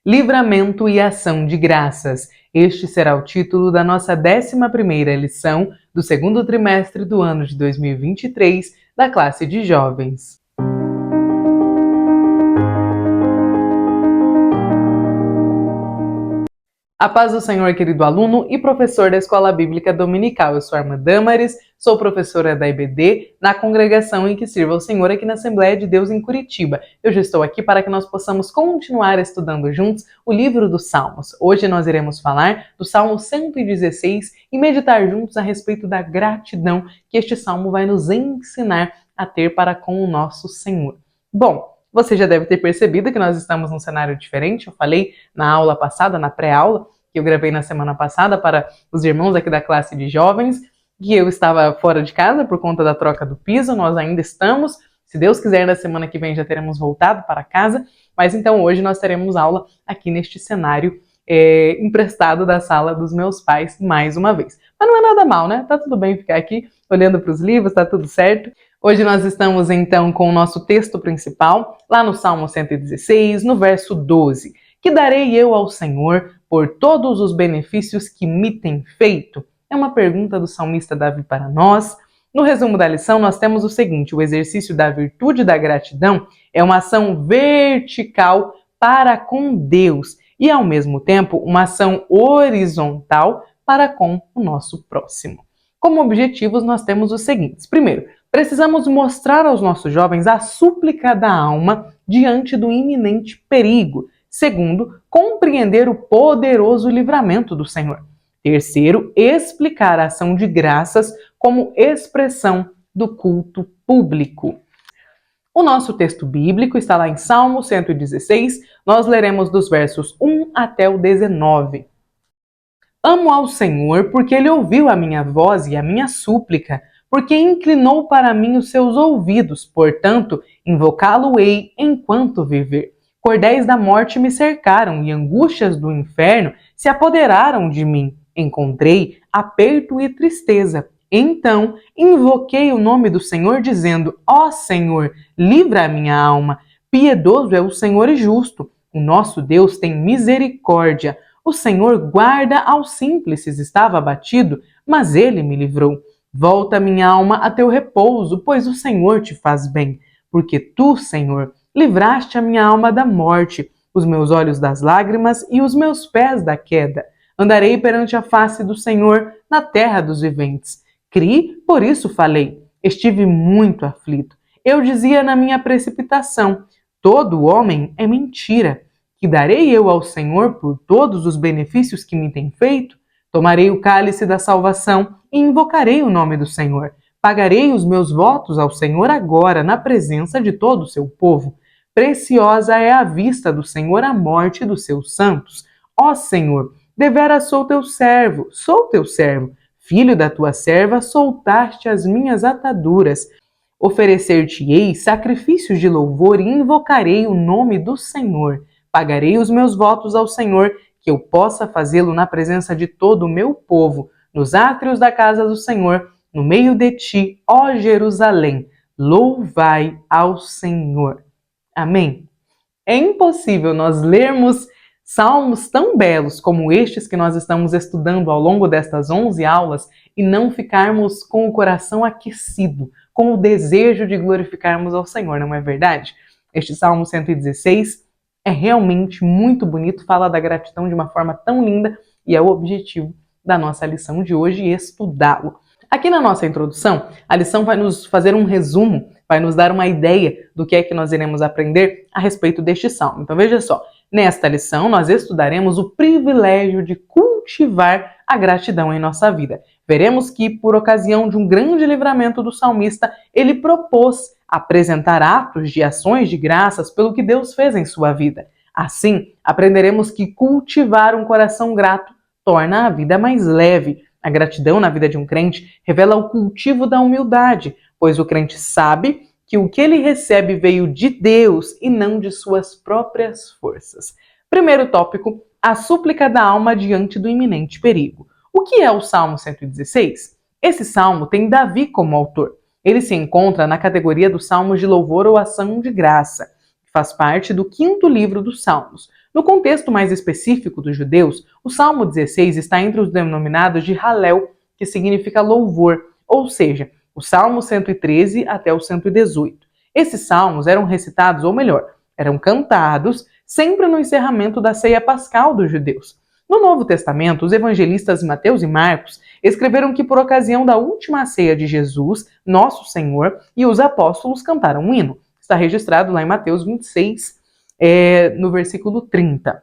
Livramento e ação de graças. Este será o título da nossa 11ª lição do segundo trimestre do ano de 2023 da classe de jovens. A paz do Senhor, querido aluno e professor da Escola Bíblica Dominical. Eu sou a irmã Damaris, sou professora da IBD, na congregação em que sirvo ao Senhor aqui na Assembleia de Deus em Curitiba. Eu já estou aqui para que nós possamos continuar estudando juntos o livro dos Salmos. Hoje nós iremos falar do Salmo 116 e meditar juntos a respeito da gratidão que este Salmo vai nos ensinar a ter para com o nosso Senhor. Bom, você já deve ter percebido que nós estamos num cenário diferente. Eu falei na aula passada, na pré-aula, que eu gravei na semana passada para os irmãos aqui da classe de jovens, que eu estava fora de casa por conta da troca do piso. Nós ainda estamos. Se Deus quiser, na semana que vem já teremos voltado para casa. Mas então hoje nós teremos aula aqui neste cenário emprestado da sala dos meus pais mais uma vez. Mas não é nada mal, né? Tá tudo bem ficar aqui olhando para os livros, tá tudo certo. Hoje nós estamos então com o nosso texto principal, lá no Salmo 116, no verso 12. Que darei eu ao Senhor por todos os benefícios que me tem feito? É uma pergunta do salmista Davi para nós. No resumo da lição, nós temos o seguinte: o exercício da virtude da gratidão é uma ação vertical para com Deus e, ao mesmo tempo, uma ação horizontal para com o nosso próximo. Como objetivos, nós temos os seguintes. Primeiro, precisamos mostrar aos nossos jovens a súplica da alma diante do iminente perigo. Segundo, compreender o poderoso livramento do Senhor. Terceiro, explicar a ação de graças como expressão do culto público. O nosso texto bíblico está lá em Salmo 116, nós leremos dos versos 1 até o 19. Amo ao Senhor porque Ele ouviu a minha voz e a minha súplica, porque inclinou para mim os seus ouvidos, portanto, invocá-lo-ei enquanto viver. Cordéis da morte me cercaram e angústias do inferno se apoderaram de mim. Encontrei aperto e tristeza. Então, invoquei o nome do Senhor, dizendo: Ó Senhor, livra a minha alma. Piedoso é o Senhor e justo. O nosso Deus tem misericórdia. O Senhor guarda aos simples. Estava abatido, mas Ele me livrou. Volta, minha alma, a teu repouso, pois o Senhor te faz bem. Porque tu, Senhor, livraste a minha alma da morte, os meus olhos das lágrimas e os meus pés da queda. Andarei perante a face do Senhor na terra dos viventes. Criei, por isso falei. Estive muito aflito. Eu dizia na minha precipitação: todo homem é mentira. Que darei eu ao Senhor por todos os benefícios que me tem feito? Tomarei o cálice da salvação e invocarei o nome do Senhor. Pagarei os meus votos ao Senhor agora, na presença de todo o seu povo. Preciosa é a vista do Senhor a morte dos seus santos. Ó Senhor, deveras sou teu servo, filho da tua serva, soltaste as minhas ataduras. Oferecer-te-ei sacrifícios de louvor e invocarei o nome do Senhor. Pagarei os meus votos ao Senhor, que eu possa fazê-lo na presença de todo o meu povo, nos átrios da casa do Senhor, no meio de ti, ó Jerusalém. Louvai ao Senhor. Amém? É impossível nós lermos salmos tão belos como estes que nós estamos estudando ao longo destas 11 aulas e não ficarmos com o coração aquecido, com o desejo de glorificarmos ao Senhor, não é verdade? Este Salmo 116 é realmente muito bonito, fala da gratidão de uma forma tão linda e é o objetivo da nossa lição de hoje, estudá-lo. Aqui na nossa introdução, a lição vai nos fazer um resumo, vai nos dar uma ideia do que é que nós iremos aprender a respeito deste salmo. Então veja só, nesta lição nós estudaremos o privilégio de cultivar a gratidão em nossa vida. Veremos que, por ocasião de um grande livramento do salmista, ele propôs apresentar atos de ações de graças pelo que Deus fez em sua vida. Assim, aprenderemos que cultivar um coração grato torna a vida mais leve. A gratidão na vida de um crente revela o cultivo da humildade, pois o crente sabe que o que ele recebe veio de Deus e não de suas próprias forças. Primeiro tópico, a súplica da alma diante do iminente perigo. O que é o Salmo 116? Esse salmo tem Davi como autor. Ele se encontra na categoria dos salmos de louvor ou ação de graça, que faz parte do 5º livro dos Salmos. No contexto mais específico dos judeus, o Salmo 16 está entre os denominados de Halel, que significa louvor, ou seja, o Salmo 113 até o 118. Esses salmos eram recitados, ou melhor, eram cantados sempre no encerramento da ceia pascal dos judeus. No Novo Testamento, os evangelistas Mateus e Marcos escreveram que por ocasião da última ceia de Jesus, nosso Senhor, e os apóstolos cantaram um hino. Está registrado lá em Mateus 26, no versículo 30.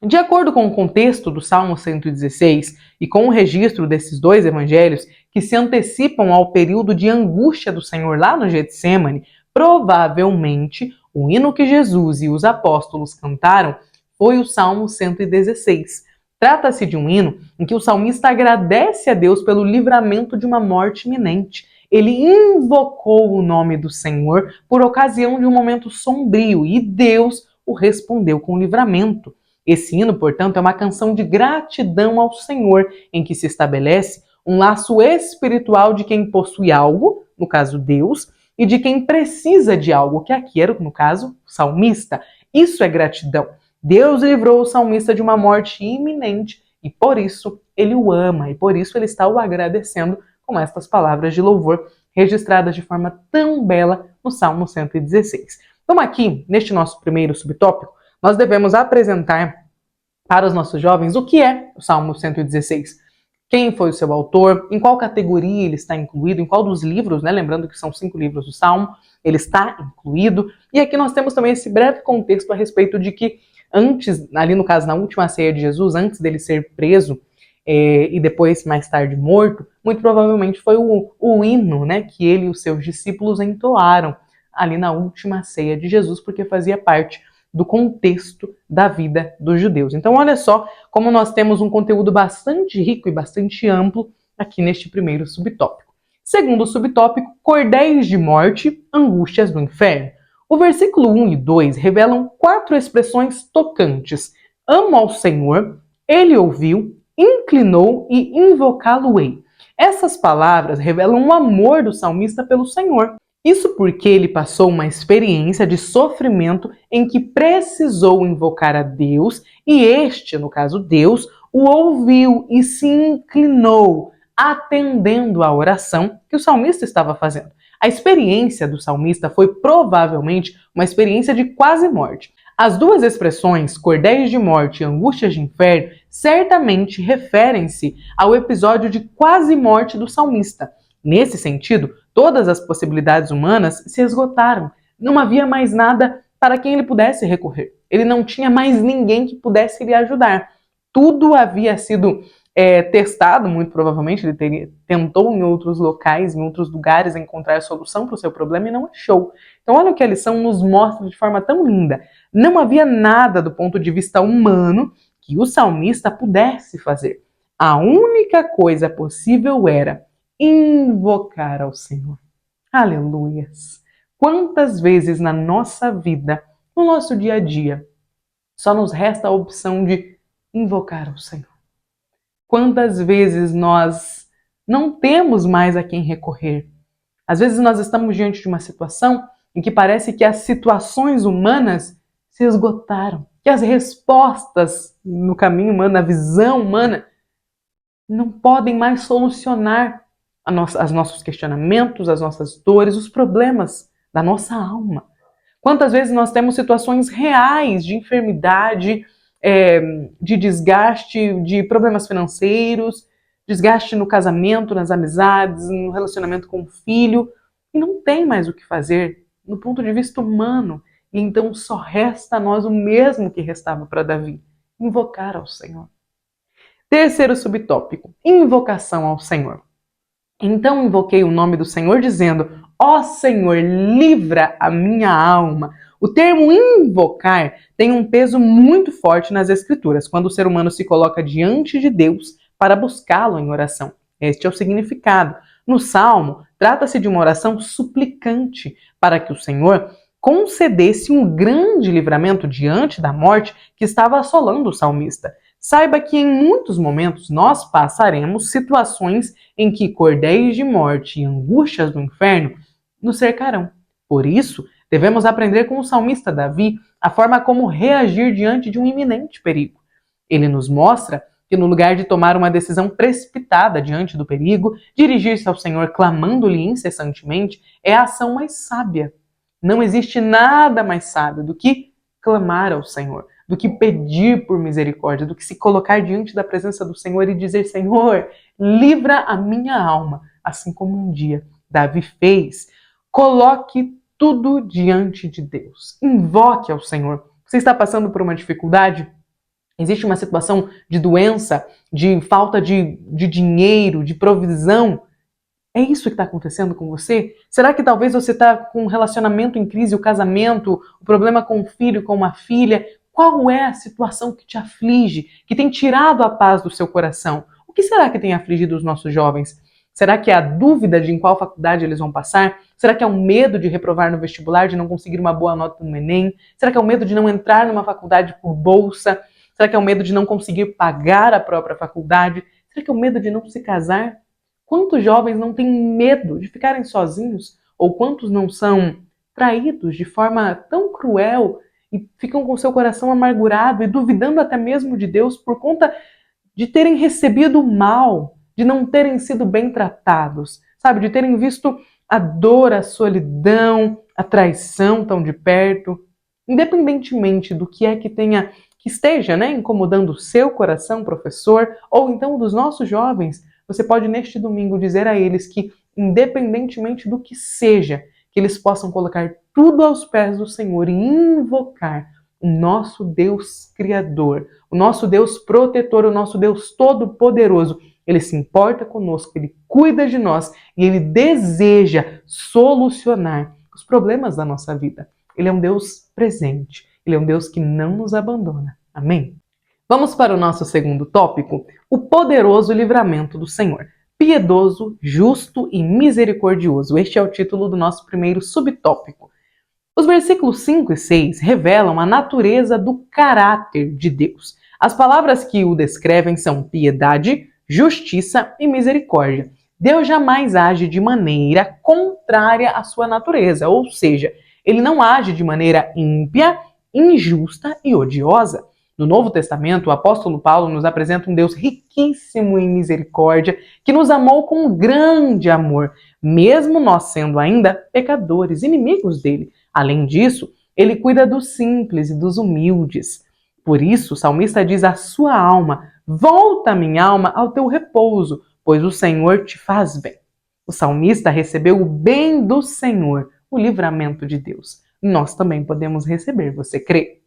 De acordo com o contexto do Salmo 116 e com o registro desses dois evangelhos, que se antecipam ao período de angústia do Senhor lá no Getsêmani, provavelmente o hino que Jesus e os apóstolos cantaram foi o Salmo 116. Trata-se de um hino em que o salmista agradece a Deus pelo livramento de uma morte iminente. Ele invocou o nome do Senhor por ocasião de um momento sombrio e Deus o respondeu com livramento. Esse hino, portanto, é uma canção de gratidão ao Senhor, em que se estabelece um laço espiritual de quem possui algo, no caso Deus, e de quem precisa de algo, que aqui era, no caso, o salmista. Isso é gratidão. Deus livrou o salmista de uma morte iminente e por isso ele o ama e por isso ele está o agradecendo com estas palavras de louvor registradas de forma tão bela no Salmo 116. Então aqui, neste nosso primeiro subtópico, nós devemos apresentar para os nossos jovens o que é o Salmo 116. Quem foi o seu autor, em qual categoria ele está incluído, em qual dos livros, né? Lembrando que são 5 livros do Salmo, ele está incluído. E aqui nós temos também esse breve contexto a respeito de que antes, ali no caso, na última ceia de Jesus, antes dele ser preso e depois, mais tarde, morto, muito provavelmente foi o hino, né, que ele e os seus discípulos entoaram ali na última ceia de Jesus, porque fazia parte do contexto da vida dos judeus. Então, olha só como nós temos um conteúdo bastante rico e bastante amplo aqui neste primeiro subtópico. Segundo subtópico, cordéis de morte, angústias do inferno. O versículo 1 e 2 revelam 4 expressões tocantes. Amo ao Senhor, ele ouviu, inclinou e invocá-lo-ei. Essas palavras revelam o amor do salmista pelo Senhor. Isso porque ele passou uma experiência de sofrimento em que precisou invocar a Deus e este, no caso Deus, o ouviu e se inclinou, atendendo à oração que o salmista estava fazendo. A experiência do salmista foi provavelmente uma experiência de quase morte. As duas expressões, cordéis de morte e angústias de inferno, certamente referem-se ao episódio de quase morte do salmista. Nesse sentido, todas as possibilidades humanas se esgotaram. Não havia mais nada para quem ele pudesse recorrer. Ele não tinha mais ninguém que pudesse lhe ajudar. Tudo havia sido testado, muito provavelmente, ele tentou em outros locais, em outros lugares, encontrar a solução para o seu problema e não achou. Então olha o que a lição nos mostra de forma tão linda. Não havia nada do ponto de vista humano que o salmista pudesse fazer. A única coisa possível era invocar ao Senhor. Aleluias! Quantas vezes na nossa vida, no nosso dia a dia, só nos resta a opção de invocar ao Senhor. Quantas vezes nós não temos mais a quem recorrer? Às vezes nós estamos diante de uma situação em que parece que as situações humanas se esgotaram, que as respostas no caminho humano, na visão humana, não podem mais solucionar os nossos questionamentos, as nossas dores, os problemas da nossa alma. Quantas vezes nós temos situações reais de enfermidade, de desgaste, de problemas financeiros, desgaste no casamento, nas amizades, no relacionamento com o filho, e não tem mais o que fazer no ponto de vista humano. E então só resta a nós o mesmo que restava para Davi, invocar ao Senhor. Terceiro subtópico, invocação ao Senhor. Então invoquei o nome do Senhor dizendo, ó Senhor, livra a minha alma. O termo invocar tem um peso muito forte nas Escrituras, quando o ser humano se coloca diante de Deus para buscá-lo em oração. Este é o significado. No Salmo, trata-se de uma oração suplicante para que o Senhor concedesse um grande livramento diante da morte que estava assolando o salmista. Saiba que em muitos momentos nós passaremos situações em que cordéis de morte e angústias do inferno nos cercarão. Por isso, Devemos aprender com o salmista Davi a forma como reagir diante de um iminente perigo. Ele nos mostra que no lugar de tomar uma decisão precipitada diante do perigo, dirigir-se ao Senhor clamando-lhe incessantemente é a ação mais sábia. Não existe nada mais sábio do que clamar ao Senhor, do que pedir por misericórdia, do que se colocar diante da presença do Senhor e dizer: Senhor, livra a minha alma, assim como um dia Davi fez. Coloque tudo diante de Deus. Invoque ao Senhor. Você está passando por uma dificuldade? Existe uma situação de doença, de falta de dinheiro, de provisão? É isso que está acontecendo com você? Será que talvez você está com um relacionamento em crise, o casamento, o problema com o filho, com uma filha? Qual é a situação que te aflige, que tem tirado a paz do seu coração? O que será que tem afligido os nossos jovens? Será que é a dúvida de em qual faculdade eles vão passar? Será que é o medo de reprovar no vestibular, de não conseguir uma boa nota no Enem? Será que é o medo de não entrar numa faculdade por bolsa? Será que é o medo de não conseguir pagar a própria faculdade? Será que é o medo de não se casar? Quantos jovens não têm medo de ficarem sozinhos? Ou quantos não são traídos de forma tão cruel e ficam com seu coração amargurado e duvidando até mesmo de Deus por conta de terem recebido o mal, de não terem sido bem tratados, sabe? De terem visto a dor, a solidão, a traição tão de perto. Independentemente do que é que esteja, incomodando o seu coração, professor, ou então dos nossos jovens, você pode neste domingo dizer a eles que, independentemente do que seja, que eles possam colocar tudo aos pés do Senhor e invocar o nosso Deus Criador, o nosso Deus protetor, o nosso Deus Todo-Poderoso. Ele se importa conosco, Ele cuida de nós e Ele deseja solucionar os problemas da nossa vida. Ele é um Deus presente, Ele é um Deus que não nos abandona. Amém? Vamos para o nosso segundo tópico, o poderoso livramento do Senhor. Piedoso, justo e misericordioso. Este é o título do nosso primeiro subtópico. Os versículos 5 e 6 revelam a natureza do caráter de Deus. As palavras que o descrevem são piedade, justiça e misericórdia. Deus jamais age de maneira contrária à sua natureza, ou seja, Ele não age de maneira ímpia, injusta e odiosa. No Novo Testamento, o apóstolo Paulo nos apresenta um Deus riquíssimo em misericórdia, que nos amou com um grande amor, mesmo nós sendo ainda pecadores, inimigos dele. Além disso, ele cuida dos simples e dos humildes. Por isso, o salmista diz à sua alma: volta, minha alma, ao teu repouso, pois o Senhor te faz bem. O salmista recebeu o bem do Senhor, o livramento de Deus. Nós também podemos receber, você crê?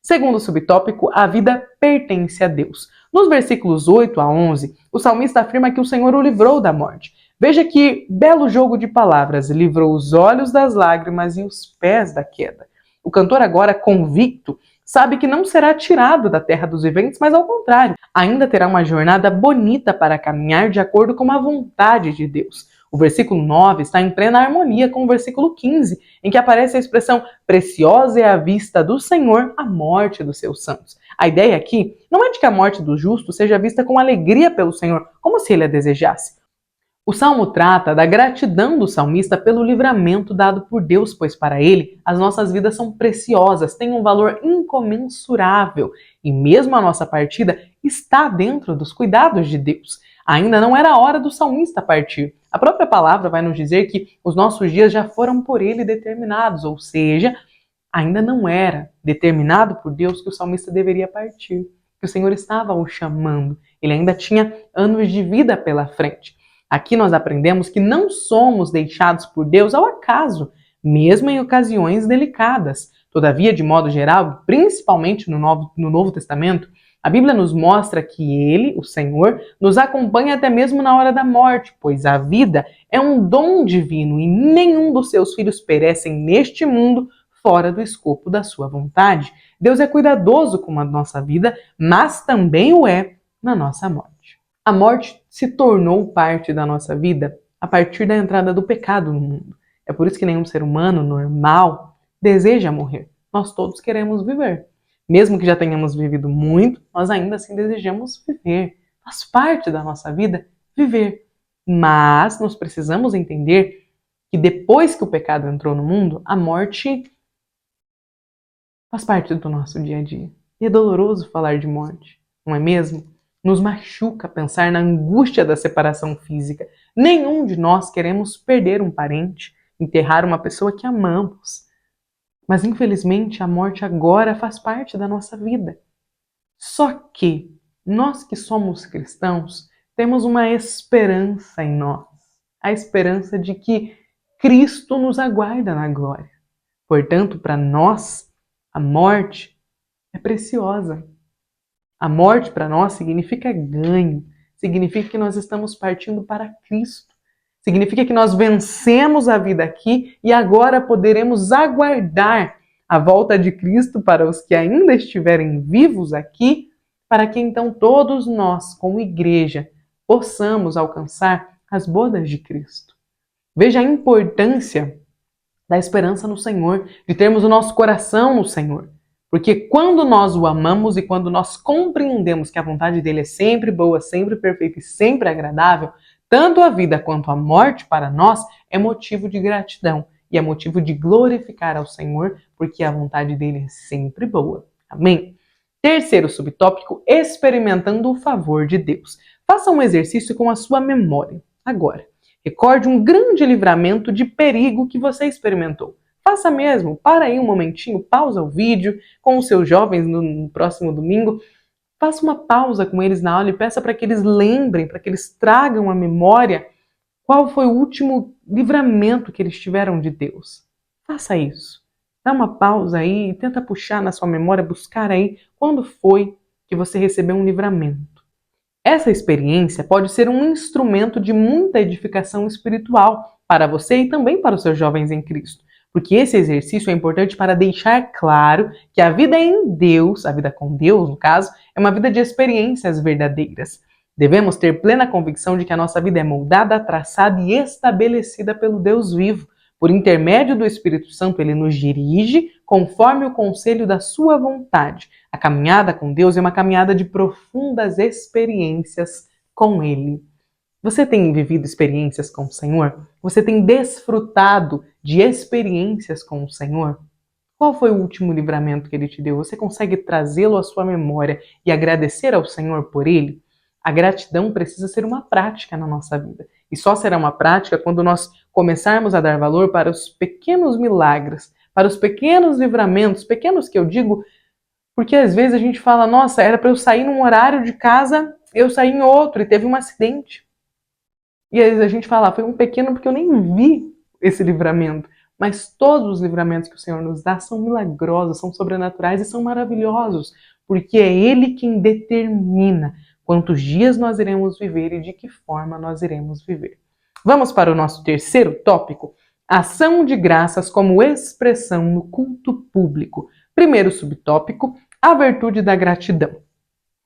Segundo subtópico, a vida pertence a Deus. Nos versículos 8 a 11, o salmista afirma que o Senhor o livrou da morte. Veja que belo jogo de palavras, livrou os olhos das lágrimas e os pés da queda. O cantor, agora convicto, sabe que não será tirado da terra dos viventes, mas ao contrário, ainda terá uma jornada bonita para caminhar de acordo com a vontade de Deus. O versículo 9 está em plena harmonia com o versículo 15, em que aparece a expressão preciosa é à vista do Senhor a morte dos seus santos. A ideia aqui não é de que a morte do justo seja vista com alegria pelo Senhor, como se ele a desejasse. O Salmo trata da gratidão do salmista pelo livramento dado por Deus, pois para ele as nossas vidas são preciosas, têm um valor incomensurável e mesmo a nossa partida está dentro dos cuidados de Deus. Ainda não era a hora do salmista partir. A própria palavra vai nos dizer que os nossos dias já foram por ele determinados, ou seja, ainda não era determinado por Deus que o salmista deveria partir, que o Senhor estava o chamando. Ele ainda tinha anos de vida pela frente. Aqui nós aprendemos que não somos deixados por Deus ao acaso, mesmo em ocasiões delicadas. Todavia, de modo geral, principalmente no Novo Testamento, a Bíblia nos mostra que Ele, o Senhor, nos acompanha até mesmo na hora da morte, pois a vida é um dom divino e nenhum dos seus filhos perecem neste mundo fora do escopo da sua vontade. Deus é cuidadoso com a nossa vida, mas também o é na nossa morte. A morte se tornou parte da nossa vida a partir da entrada do pecado no mundo. É por isso que nenhum ser humano normal deseja morrer. Nós todos queremos viver. Mesmo que já tenhamos vivido muito, nós ainda assim desejamos viver. Faz parte da nossa vida viver. Mas nós precisamos entender que depois que o pecado entrou no mundo, a morte faz parte do nosso dia a dia. E é doloroso falar de morte, não é mesmo? Nos machuca pensar na angústia da separação física. Nenhum de nós queremos perder um parente, enterrar uma pessoa que amamos. Mas infelizmente a morte agora faz parte da nossa vida. Só que nós que somos cristãos temos uma esperança em nós. A esperança de que Cristo nos aguarda na glória. Portanto, para nós, a morte é preciosa. A morte para nós significa ganho, significa que nós estamos partindo para Cristo. Significa que nós vencemos a vida aqui e agora poderemos aguardar a volta de Cristo para os que ainda estiverem vivos aqui, para que então todos nós, como igreja, possamos alcançar as bodas de Cristo. Veja a importância da esperança no Senhor, de termos o nosso coração no Senhor. Porque quando nós o amamos e quando nós compreendemos que a vontade dele é sempre boa, sempre perfeita e sempre agradável, tanto a vida quanto a morte para nós é motivo de gratidão e é motivo de glorificar ao Senhor, porque a vontade dele é sempre boa. Amém? Terceiro subtópico, experimentando o favor de Deus. Faça um exercício com a sua memória. Agora, recorde um grande livramento de perigo que você experimentou. Faça mesmo, para aí um momentinho, pausa o vídeo com os seus jovens no próximo domingo. Faça uma pausa com eles na aula e peça para que eles lembrem, para que eles tragam à memória qual foi o último livramento que eles tiveram de Deus. Faça isso. Dá uma pausa aí e tenta puxar na sua memória, buscar aí quando foi que você recebeu um livramento. Essa experiência pode ser um instrumento de muita edificação espiritual para você e também para os seus jovens em Cristo. Porque esse exercício é importante para deixar claro que a vida em Deus, a vida com Deus, no caso, é uma vida de experiências verdadeiras. Devemos ter plena convicção de que a nossa vida é moldada, traçada e estabelecida pelo Deus vivo. Por intermédio do Espírito Santo, ele nos dirige conforme o conselho da sua vontade. A caminhada com Deus é uma caminhada de profundas experiências com ele. Você tem vivido experiências com o Senhor? Você tem desfrutado de experiências com o Senhor? Qual foi o último livramento que ele te deu? Você consegue trazê-lo à sua memória e agradecer ao Senhor por ele? A gratidão precisa ser uma prática na nossa vida. E só será uma prática quando nós começarmos a dar valor para os pequenos milagres, para os pequenos livramentos, pequenos que eu digo, porque às vezes a gente fala, nossa, era para eu sair num horário de casa, eu saí em outro e teve um acidente. E às vezes a gente fala, foi um pequeno porque eu nem vi esse livramento. Mas todos os livramentos que o Senhor nos dá são milagrosos, são sobrenaturais e são maravilhosos, porque é Ele quem determina quantos dias nós iremos viver e de que forma nós iremos viver. Vamos para o nosso terceiro tópico, ação de graças como expressão no culto público. Primeiro subtópico, a virtude da gratidão.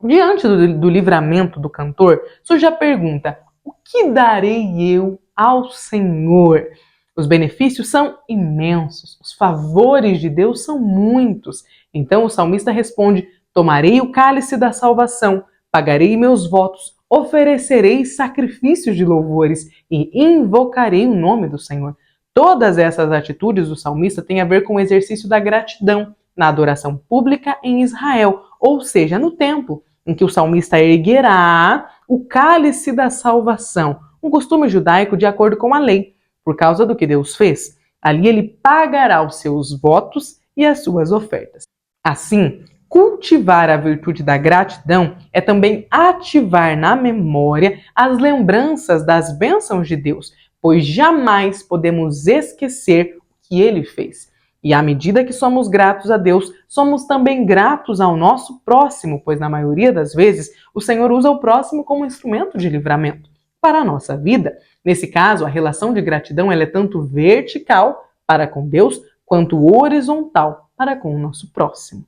Diante do livramento do cantor, surge a pergunta, o que darei eu ao Senhor? Os benefícios são imensos, os favores de Deus são muitos. Então o salmista responde, tomarei o cálice da salvação, pagarei meus votos, oferecerei sacrifícios de louvores e invocarei o nome do Senhor. Todas essas atitudes do salmista têm a ver com o exercício da gratidão na adoração pública em Israel, ou seja, no templo, em que o salmista erguerá o cálice da salvação, um costume judaico de acordo com a lei, por causa do que Deus fez. Ali ele pagará os seus votos e as suas ofertas. Assim, cultivar a virtude da gratidão é também ativar na memória as lembranças das bênçãos de Deus, pois jamais podemos esquecer o que Ele fez. E à medida que somos gratos a Deus, somos também gratos ao nosso próximo, pois na maioria das vezes o Senhor usa o próximo como instrumento de livramento para a nossa vida. Nesse caso, a relação de gratidão ela é tanto vertical para com Deus, quanto horizontal para com o nosso próximo.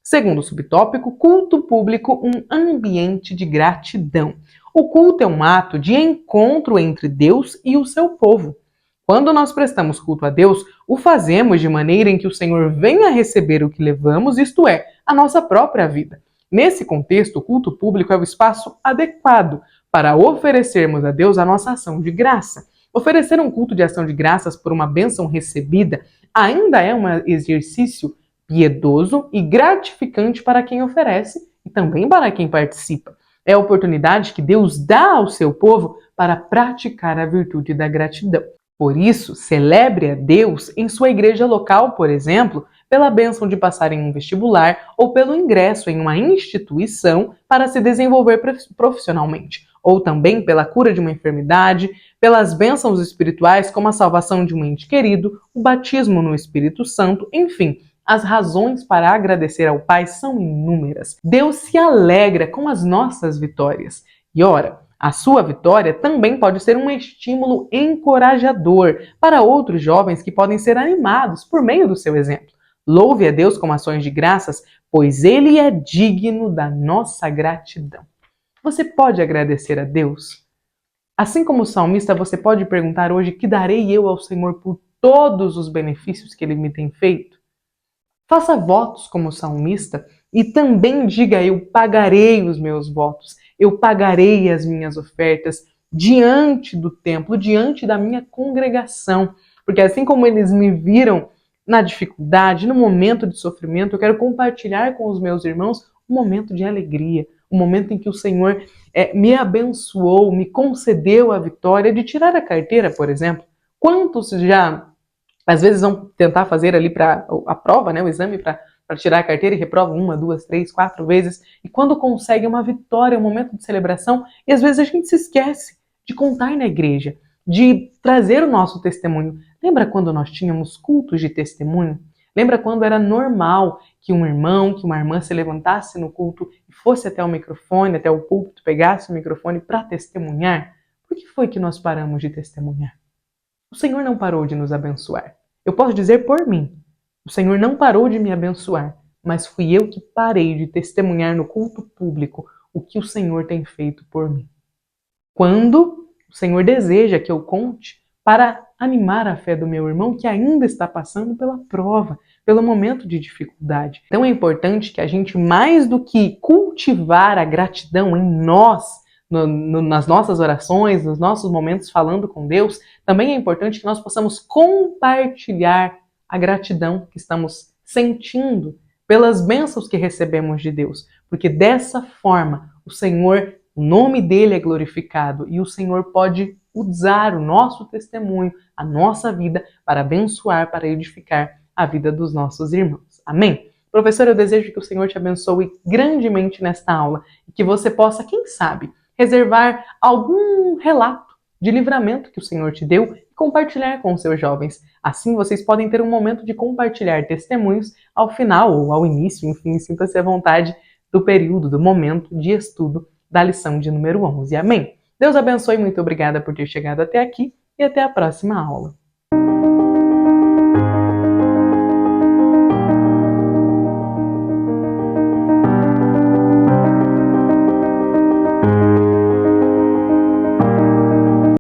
Segundo subtópico, culto público, um ambiente de gratidão. O culto é um ato de encontro entre Deus e o seu povo. Quando nós prestamos culto a Deus, o fazemos de maneira em que o Senhor venha receber o que levamos, isto é, a nossa própria vida. Nesse contexto, o culto público é o espaço adequado para oferecermos a Deus a nossa ação de graça. Oferecer um culto de ação de graças por uma bênção recebida ainda é um exercício piedoso e gratificante para quem oferece e também para quem participa. É a oportunidade que Deus dá ao seu povo para praticar a virtude da gratidão. Por isso, celebre a Deus em sua igreja local, por exemplo, pela bênção de passar em um vestibular ou pelo ingresso em uma instituição para se desenvolver profissionalmente, ou também pela cura de uma enfermidade, pelas bênçãos espirituais como a salvação de um ente querido, o batismo no Espírito Santo, enfim. As razões para agradecer ao Pai são inúmeras. Deus se alegra com as nossas vitórias. E ora, a sua vitória também pode ser um estímulo encorajador para outros jovens que podem ser animados por meio do seu exemplo. Louve a Deus com ações de graças, pois Ele é digno da nossa gratidão. Você pode agradecer a Deus? Assim como o salmista, você pode perguntar hoje: que darei eu ao Senhor por todos os benefícios que Ele me tem feito? Faça votos como o salmista e também diga: eu pagarei os meus votos, eu pagarei as minhas ofertas diante do templo, diante da minha congregação. Porque assim como eles me viram na dificuldade, no momento de sofrimento, eu quero compartilhar com os meus irmãos um momento de alegria, um momento em que o Senhor me abençoou, me concedeu a vitória de tirar a carteira, por exemplo. Quantos já às vezes vão tentar fazer ali para a prova, né, o exame para tirar a carteira e reprovam 1, 2, 3, 4 vezes. E quando consegue uma vitória, um momento de celebração, e às vezes a gente se esquece de contar na igreja, de trazer o nosso testemunho. Lembra quando nós tínhamos cultos de testemunho? Lembra quando era normal que um irmão, que uma irmã se levantasse no culto e fosse até o microfone, até o púlpito, pegasse o microfone para testemunhar? Por que foi que nós paramos de testemunhar? O Senhor não parou de nos abençoar. Eu posso dizer por mim, o Senhor não parou de me abençoar, mas fui eu que parei de testemunhar no culto público o que o Senhor tem feito por mim. Quando o Senhor deseja que eu conte para animar a fé do meu irmão que ainda está passando pela prova, pelo momento de dificuldade. Então é importante que a gente, mais do que cultivar a gratidão em nós, nas nossas orações, nos nossos momentos falando com Deus, também é importante que nós possamos compartilhar a gratidão que estamos sentindo pelas bênçãos que recebemos de Deus, porque dessa forma o Senhor, o nome dele é glorificado e o Senhor pode usar o nosso testemunho, a nossa vida, para abençoar, para edificar a vida dos nossos irmãos. Amém? Professor, eu desejo que o Senhor te abençoe grandemente nesta aula e que você possa, quem sabe, reservar algum relato de livramento que o Senhor te deu e compartilhar com os seus jovens. Assim, vocês podem ter um momento de compartilhar testemunhos ao final ou ao início, enfim, sinta-se à vontade do período, do momento de estudo da lição de número 11. Amém? Deus abençoe, muito obrigada por ter chegado até aqui e até a próxima aula.